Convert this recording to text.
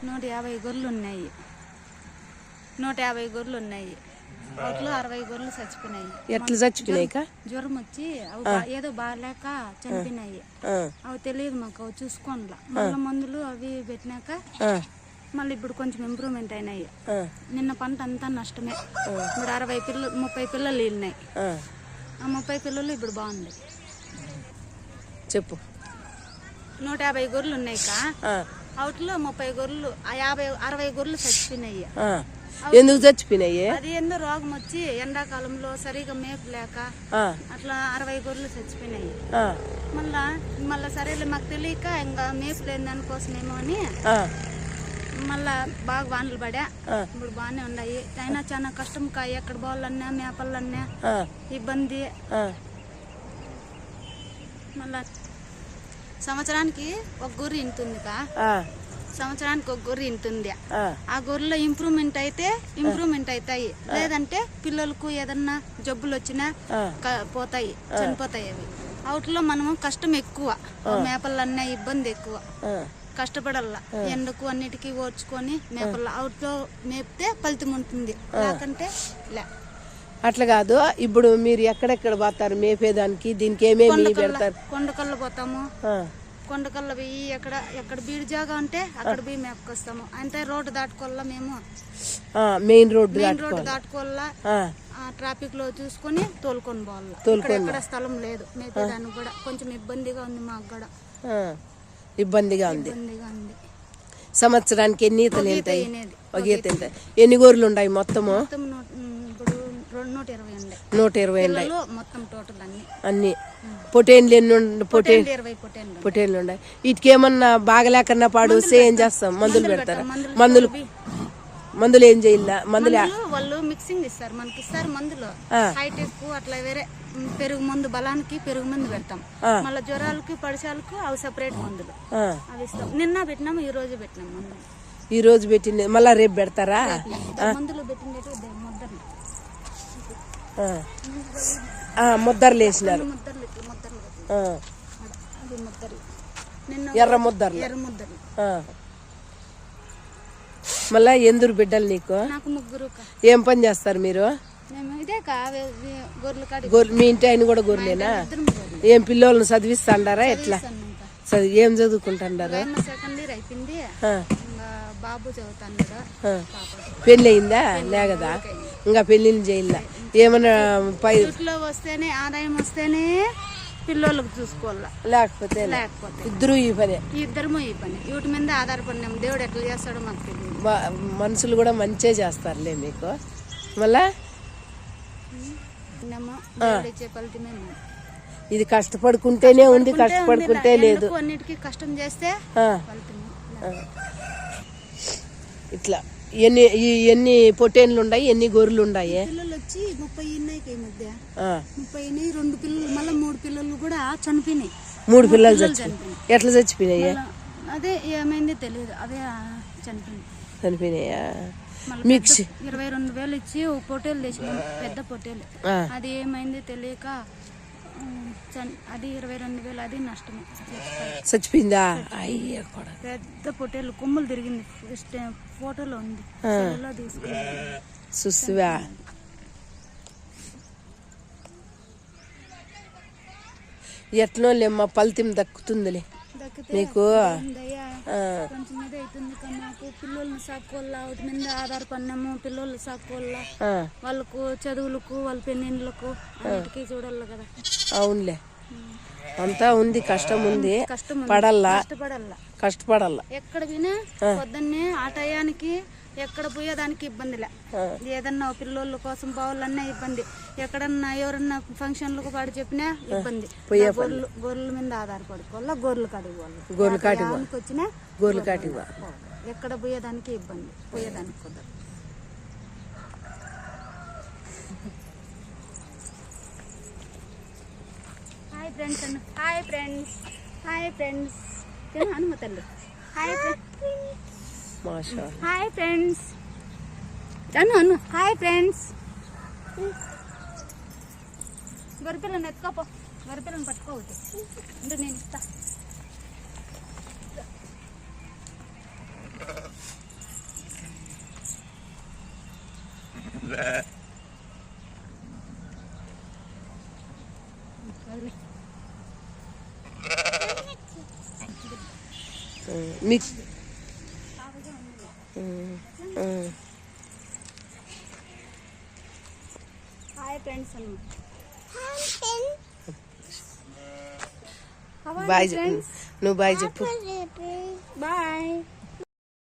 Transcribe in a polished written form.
150 గొర్రెలు ఉన్నాయి. 150 గొర్రెలు ఉన్నాయి. వాటిలో 60 గొర్రెలు చచ్చిపోయినాయి. ఎట్లా చచ్చిపోయినాయి? జ్వరం వచ్చి ఏదో బాగాలేక చనిపోయినాయి. అవి తెలియదు మాకు, అవి చూసుకోండి. మళ్ళీ మందులు అవి పెట్టినాక మళ్ళీ ఇప్పుడు కొంచెం ఇంప్రూవ్మెంట్ అయినాయి. నిన్న పంట అంతా నష్టమే. ఇప్పుడు 30 పిల్లలు వెళ్ళినాయి. ఆ 30 పిల్లలు ఇప్పుడు బాగుంది. చెప్పు. 150 గొర్రెలు ఉన్నాయి. వాటిలో 30 గొర్రెలు 60 గొర్రెలు చచ్చిపోయినాయి. ఎందుకు చచ్చిపోయినాయి? అది ఏందో రోగం వచ్చి ఎండాకాలంలో సరిగా మేపు లేక అట్లా 60 గొర్రెలు చచ్చిపోయినాయి. మళ్ళా సరేలే మాకు తెలియక ఇంకా మేపు లేని దానికోసమేమో అని మళ్ళా బాగా వానలు పడా. ఇప్పుడు బాగానే ఉన్నాయి. అయినా చాలా కష్టం. ఎక్కడ పోవాలన్నా మేపలన్నా ఇబ్బంది. మళ్ళా సంవత్సరానికి ఒక గొర్రె ఇంటుంది. సంవత్సరానికి ఒక గొర్రె ఇంటుంది. ఆ గొర్రెలో ఇంప్రూవ్మెంట్ అయితే ఇంప్రూవ్మెంట్ అవుతాయి. లేదంటే పిల్లలకు ఏదన్నా జబ్బులు వచ్చినా పోతాయి, చనిపోతాయి అవి. అవుట్లో మనము కష్టం ఎక్కువ, మేపలన్నా ఇబ్బంది ఎక్కువ, కష్టపడాల. ఎండకు అన్నిటికీ ఓర్చుకొని మేపల. అవుట్లో మేపితే ఫలితం ఉంటుంది, లేకంటే లే. అట్లా కాదు. ఇప్పుడు మీరు ఎక్కడెక్కడ పోతారు మేపేదానికి? దీనికి ఏమేమి పెడతారు? కొండకల్లు పోతాము. కొండకల్లు పోయి ఎక్కడ బీడు జాగా ఉంటే అక్కడ పోయి మేపుకొస్తాము. అంటే రోడ్డు దాటుకోవాలా మేము. Main road దాటుకోవాలా. ట్రాఫిక్ లో చూసుకొని తోలుకొని పోవాలా. ఎక్కడ స్థలం లేదు మేపేదానికి కూడా కొంచెం ఇబ్బందిగా ఉంది. మాకు కూడా ఇబ్బందిగా ఉంది. సంవత్సరానికి ఎన్ని ఈతలు వెళ్తాయి? ఒక ఈత వెళ్తాయి. ఎన్ని గొర్రెలు ఉన్నాయి మొత్తము? 120 ఉన్నాయి మొత్తం టోటల్ అన్ని. పొటేన్లు ఎన్ని? పొటేన్లు ఉన్నాయి. వీటికి ఏమన్నా బాగలేకన్నా పాడొస్తే ఏం చేస్తాం? మందులు పెడతారా? మందులు ఏం చేయాల? మందులు వాళ్ళు మిక్సింగ్ ఇస్తారు, మనకి ఇస్తారు మందులు. హైటెక్ అట్లా వేరే పెరుగు మందు, బలానికి పెరుగు మందు పెడతాం. మళ్ళీ జ్వరాలకి పడిశాలకు అవి సపరేట్ మందులు అవి ఇస్తాం. నిన్న పెట్టినాము, ఈ రోజు పెట్టినాం మందులు. ఈ రోజు పెట్టింది మళ్ళా రేపు పెడతారా? మందులు పెట్టింది ముద్దర్లు వేసినారు. ఎర్ర ముద్దర్లు. మళ్ళా ఎందురు బిడ్డలు నీకు? నాకు 3. ఏం పని చేస్తారు మీరు? మీ ఇంటి ఆయన కూడా గొర్రెలేనా? ఏం పిల్లలను చదివిస్తాండారా? ఎట్లా ఏం చదువుకుంటాండారా? సెకండ్ ఇయర్ అయిపోయింది. బాబు చదువుతాడు. పెళ్లి అయిందా? లేకదా? ఇంకా పెళ్లిని చేయాల. ఏమన్నా ఇంట్లో వస్తేనే ఆదాయం వస్తేనే పిల్లలకు చూసుకోవాలా, లేకపోతే ఇద్దరు ఈ పని. ఇద్దరము ఈ పని. వీటి మీద ఆధారపడినాము. దేవుడు ఎట్లా చేస్తాడో మాకు తెలియదు. మనుషులు కూడా మంచిగా చేస్తారులే మీకు. మళ్ళా ఇచ్చే ఫలితమే. ఇది కష్టపడుకుంటేనే ఉంది, కష్టపడుకుంటే లేదు. అన్నిటికీ కష్టం చేస్తే ఇట్లా ఎన్ని పొట్టేన్లు ఉన్నాయి? ఎన్ని గొర్రెలు ఉన్నాయి? పిల్లలు వచ్చి 30 ఉన్నాయి. ఈ మధ్య 30 2 పిల్లలు, మళ్ళీ 3 పిల్లలు కూడా చనిపోయినాయి. 3 పిల్లలు చచ్చిపోయినాయి. ఎట్లా చచ్చిపోయినాయి? అదే ఏమైంది తెలియదు, అదే చనిపోయినాయా? 22,000 ఇచ్చి ఓ పొట్టేలు తెచ్చినాం, పెద్ద పొట్టేలు. అది ఏమైంది తెలియక అది 22,000 అది నష్టమే. చచ్చిపోయిందా? అయ్యో, పెద్ద పొట్టేలు కొమ్ములు తిరిగింది. ఫోటోలో ఉంది, చూస్తువా? ఎట్నో లేమ్మా, ఫలితం దక్కుతుందిలే నీకు. కొంచెం మీద అవుతుంది. నాకు పిల్లల్ని సాక్కోవాలా, వాటి మీద ఆధారపడినాము. పిల్లలు సాక్కోవాలా, వాళ్ళకు చదువులకు, వాళ్ళ పెళ్ళిళ్ళకు అన్నిటికీ చూడాలి కదా. అవునులే, అంతా ఉంది, కష్టం ఉంది. పడాలా, కష్టపడాలా. ఎక్కడ పోయినా పొద్దున్నే ఆ టయానికి ఎక్కడ పోయేదానికి ఇబ్బందిలే. ఏదన్నా పిల్లల కోసం పోవాలన్నా ఇబ్బంది. ఎక్కడన్నా ఎవరన్నా ఫంక్షన్లకు పాడు చెప్పినా ఇబ్బంది. గొర్రెల మీద ఆధారపడుకోవాలా, గొర్రెలు కాటికి వచ్చినా గొర్రెలు కాటికి ఎక్కడ పోయేదానికి ఇబ్బంది, పోయేదానికి కుదరదు. హాయ్ ఫ్రెండ్స్ అన్న. Hi friends. Hi friends. హనుమతల్లి. Hi friends. Hi friends. అను హాయ్ ఫ్రెండ్స్. గొర్రెపిల్లని ఎత్తుకోపో, గొర్రెపిల్లని పట్టుకోవద్దు అంటే నేను ఇస్తా. మీకు హాయ్ ఫ్రెండ్స్ బాయ్ నువ్వు బాయ్ చెప్పు బాయ్